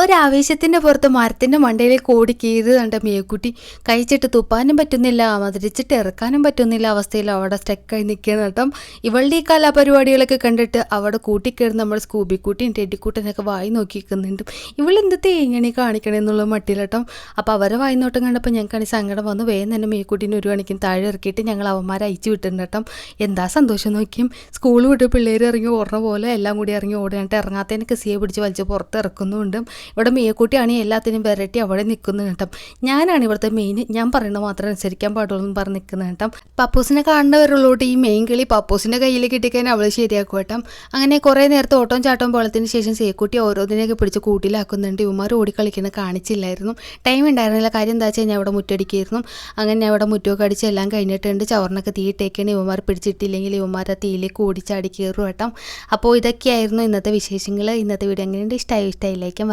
ഒരാവേശത്തിൻ്റെ പുറത്ത് മരത്തിൻ്റെ മണ്ടയിലേക്ക് ഓടി കയറി കണ്ട മേക്കുട്ടി കഴിച്ചിട്ട് തുപ്പാനും പറ്റുന്നില്ല, മതിരിച്ചിട്ട് ഇറക്കാനും പറ്റുന്നില്ല അവസ്ഥയിൽ അവിടെ സ്റ്റക്കായി നിൽക്കുകയാണ് കേട്ടോ. ഇവളുടെ ഈ കലാപരിപാടികളൊക്കെ കണ്ടിട്ട് അവിടെ കൂട്ടിക്കയറി നമ്മൾ സ്കൂബിക്കുട്ടിയും ടെഡിക്കുട്ടനൊക്കെ വായി നോക്കി നിൽക്കുന്നുണ്ട്. ഇവളെന്ത് എങ്ങനെ കാണിക്കണേ എന്നുള്ള മട്ടിയിൽ കേട്ടോ. അപ്പോൾ അവരെ വായി നോട്ടം കണ്ടപ്പോൾ ഞങ്ങൾക്കാണെങ്കിൽ സങ്കടം വന്നു. വേഗം തന്നെ മേക്കുട്ടീനെ ഒരു കണിക്കും താഴെ ഇറക്കിയിട്ട് ഞങ്ങൾ അവന്മാരെ അയച്ചു വിട്ടിട്ടുണ്ട് കേട്ടോ. എന്താ സന്തോഷം നോക്കിയും സ്കൂൾ വിട്ട് പിള്ളേർ ഇറങ്ങി ഓടുന്ന പോലെ എല്ലാം കൂടി ഇറങ്ങി ഓടാനായിട്ട് ഇറങ്ങാത്തതിന് കസിയെ പിടിച്ച് വലിച്ച് പുറത്ത് ഇറക്കുന്നുണ്ട്. ഇവിടെ മേക്കുട്ടിയാണെങ്കിൽ എല്ലാത്തിനും വെറൈറ്റി അവിടെ നിൽക്കുന്നു കേട്ടോ. ഞാനാണ് ഇവിടുത്തെ മെയിൻ, ഞാൻ പറയുന്നത് മാത്രം അനുസരിക്കാൻ പാടുള്ളൂ എന്ന് പറഞ്ഞ് നിൽക്കുന്നത് കേട്ടോ. പപ്പൂസിനെ കാണുന്നവരുള്ളോട്ട് ഈ മെയിൻ കിളി പപ്പൂസിൻ്റെ കയ്യിൽ കിട്ടിക്കഴിഞ്ഞാൽ അവൾ ശരിയാക്കും കേട്ടോ. അങ്ങനെ കുറേ നേരത്തെ ഓട്ടവും ചാട്ടവും പോളത്തിന് ശേഷം സേക്കുട്ടി ഓരോന്നിനെയൊക്കെ പിടിച്ച് കൂട്ടിലാക്കുന്നുണ്ട്. ഇവന്മാർ ഓടിക്കളിക്കുന്നത് കാണിച്ചില്ലായിരുന്നു, ടൈം ഉണ്ടായിരുന്നില്ല. കാര്യം എന്താ വെച്ചാൽ ഞാൻ അവിടെ മുറ്റടിക്കായിരുന്നു. അങ്ങനെ ഞാൻ അവിടെ മുറ്റമൊക്കെ അടിച്ച് എല്ലാം കഴിഞ്ഞിട്ടുണ്ട്. ചവറിനൊക്കെ തീയിട്ടേക്കാണ്. ഇവന്മാർ പിടിച്ചിട്ടില്ലെങ്കിൽ ഇവന്മാർ ആ തീയിലേക്ക് ഓടിച്ചാടി കയറും കേട്ടോ. അപ്പോൾ ഇതൊക്കെയായിരുന്നു ഇന്നത്തെ വിശേഷങ്ങൾ. ഇന്നത്തെ വീഡിയോ എങ്ങനെയുണ്ട്? ഇഷ്ടമായില്ലേക്കും